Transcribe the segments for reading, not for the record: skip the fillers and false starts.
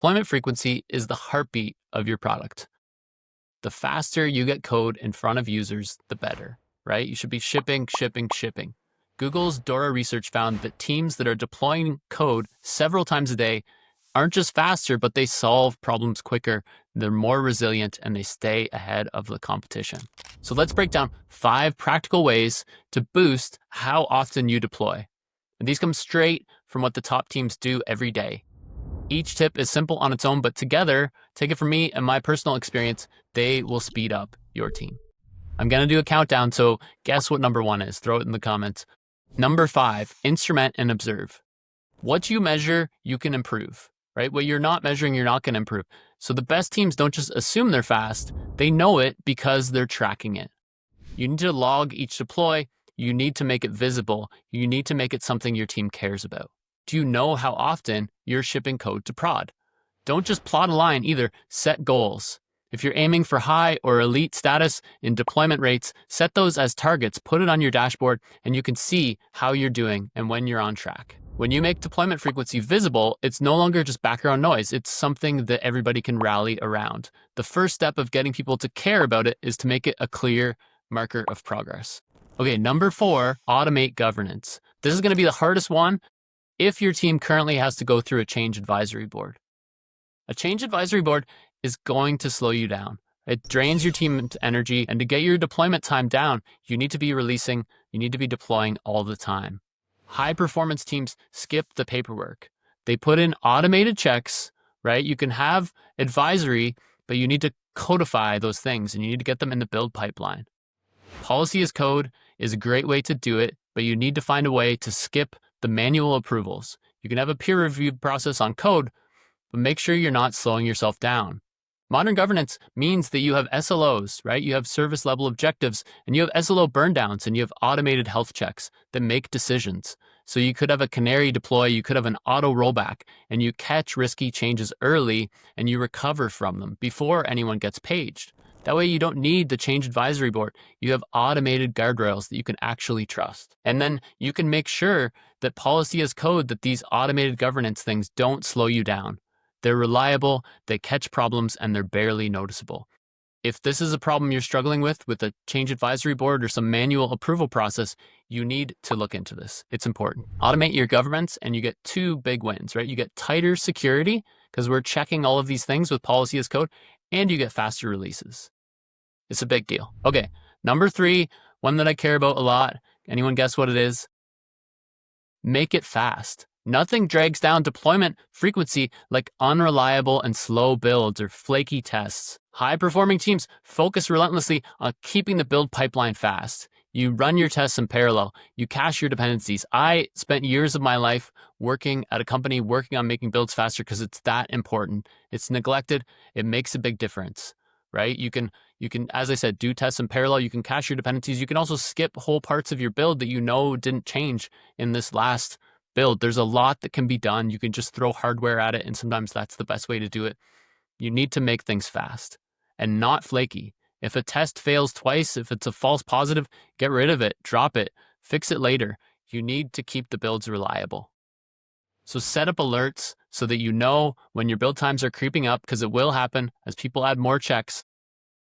Deployment frequency is the heartbeat of your product. The faster you get code in front of users, the better, right? You should be shipping. Google's DORA research found that teams that are deploying code several times a day aren't just faster, but they solve problems quicker, they're more resilient, and they stay ahead of the competition. So let's break down 5 practical ways to boost how often you deploy. And these come straight from what the top teams do every day. Each tip is simple on its own, but together, take it from me and my personal experience, they will speed up your team. I'm going to do a countdown, so guess what number 1 is. Throw it in the comments. Number 5, instrument and observe. What you measure, you can improve, right? What you're not measuring, you're not going to improve. So the best teams don't just assume they're fast. They know it because they're tracking it. You need to log each deploy. You need to make it visible. You need to make it something your team cares about. Do you know how often you're shipping code to prod? Don't just plot a line either, set goals. If you're aiming for high or elite status in deployment rates, set those as targets, put it on your dashboard, and you can see how you're doing and when you're on track. When you make deployment frequency visible, it's no longer just background noise. It's something that everybody can rally around. The first step of getting people to care about it is to make it a clear marker of progress. Okay, number 4, automate governance. This is going to be the hardest one if your team currently has to go through a change advisory board. A change advisory board is going to slow you down. It drains your team's energy, and to get your deployment time down, you need to be deploying all the time. High performance teams skip the paperwork. They put in automated checks, right? You can have advisory, but you need to codify those things and you need to get them in the build pipeline. Policy as code is a great way to do it, but you need to find a way to skip the manual approvals. You can have a peer review process on code, but make sure you're not slowing yourself down. Modern governance means that you have SLOs, right? You have service level objectives, and you have SLO burndowns, and you have automated health checks that make decisions. So you could have a canary deploy, you could have an auto rollback, and you catch risky changes early, and you recover from them before anyone gets paged. That way you don't need the change advisory board. You have automated guardrails that you can actually trust. And then you can make sure that policy as code, that these automated governance things don't slow you down. They're reliable, they catch problems, and they're barely noticeable. If this is a problem you're struggling with a change advisory board or some manual approval process, you need to look into this. It's important. Automate your governance and you get 2 big wins, right? You get tighter security because we're checking all of these things with policy as code, and you get faster releases. It's a big deal. Okay, number 3, one that I care about a lot. Anyone guess what it is? Make it fast. Nothing drags down deployment frequency like unreliable and slow builds or flaky tests. High-performing teams focus relentlessly on keeping the build pipeline fast. You run your tests in parallel. You cache your dependencies. I spent years of my life working at a company working on making builds faster because it's that important. It's neglected. It makes a big difference, right? You can, as I said, do tests in parallel. You can cache your dependencies. You can also skip whole parts of your build that you know didn't change in this last build. There's a lot that can be done. You can just throw hardware at it, and sometimes that's the best way to do it. You need to make things fast and not flaky. If a test fails twice, if it's a false positive, get rid of it, drop it, fix it later. You need to keep the builds reliable. So set up alerts so that you know when your build times are creeping up, because it will happen as people add more checks,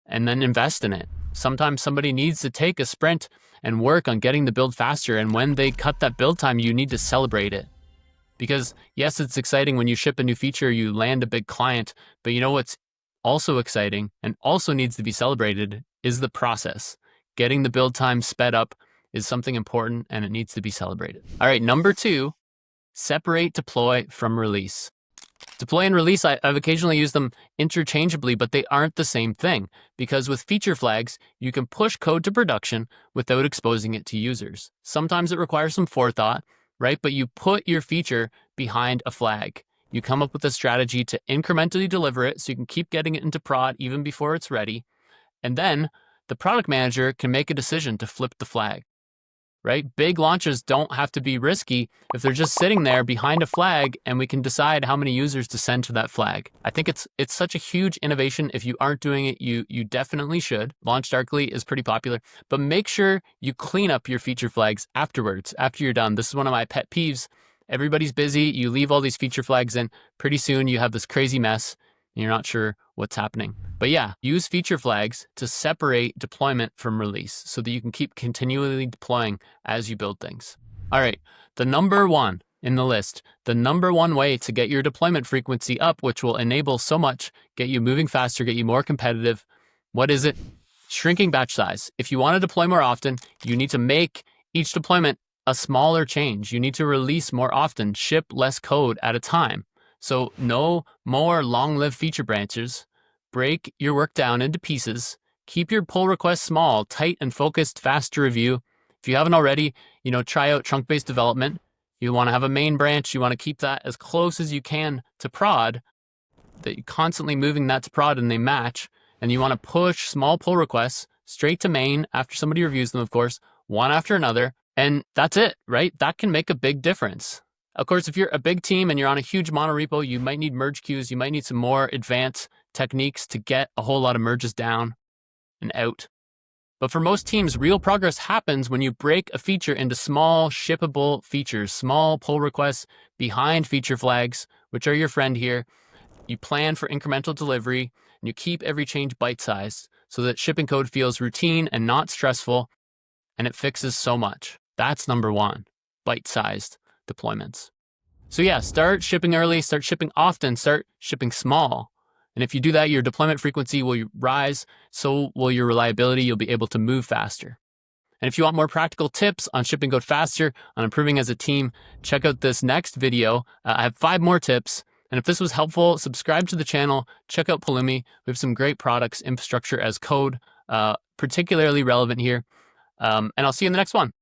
and then invest in it. Sometimes somebody needs to take a sprint and work on getting the build faster. And when they cut that build time, you need to celebrate it. Because yes, it's exciting when you ship a new feature, you land a big client, but you know what's also exciting and also needs to be celebrated is the process. Getting the build time sped up is something important and it needs to be celebrated. All right, number 2, separate deploy from release. Deploy and release, I've occasionally used them interchangeably, but they aren't the same thing, because with feature flags, you can push code to production without exposing it to users. Sometimes it requires some forethought, right? But you put your feature behind a flag. You come up with a strategy to incrementally deliver it so you can keep getting it into prod even before it's ready. And then the product manager can make a decision to flip the flag. Right? Big launches don't have to be risky if they're just sitting there behind a flag and we can decide how many users to send to that flag. I think it's such a huge innovation. If you aren't doing it, you definitely should. Launch darkly is pretty popular, but make sure you clean up your feature flags afterwards, after you're done. This is one of my pet peeves. Everybody's busy. You leave all these feature flags in. Pretty soon you have this crazy mess and you're not sure what's happening. But yeah, use feature flags to separate deployment from release so that you can keep continually deploying as you build things. All right, the number one in the list, the number one way to get your deployment frequency up, which will enable so much, get you moving faster, get you more competitive. What is it? Shrinking batch size. If you want to deploy more often, you need to make each deployment a smaller change. You need to release more often, ship less code at a time. So no more long-lived feature branches. Break your work down into pieces. Keep your pull requests small, tight and focused, fast to review. If you haven't already, try out trunk-based development. You want to have a main branch. You want to keep that as close as you can to prod, that you're constantly moving that to prod and they match. And you want to push small pull requests straight to main after somebody reviews them, of course, one after another. And that's it, right? That can make a big difference. Of course, if you're a big team and you're on a huge monorepo, you might need merge queues. You might need some more advanced techniques to get a whole lot of merges down and out. But for most teams, real progress happens when you break a feature into small shippable features, small pull requests behind feature flags, which are your friend here. You plan for incremental delivery and you keep every change bite-sized so that shipping code feels routine and not stressful, and it fixes so much. That's number one, bite-sized deployments. So yeah, start shipping early, start shipping often, start shipping small. And if you do that, your deployment frequency will rise, so will your reliability. You'll be able to move faster. And if you want more practical tips on shipping code faster, on improving as a team, check out this next video. I have 5 more tips. And if this was helpful, subscribe to the channel, check out Pulumi. We have some great products, infrastructure as code, particularly relevant here. And I'll see you in the next one.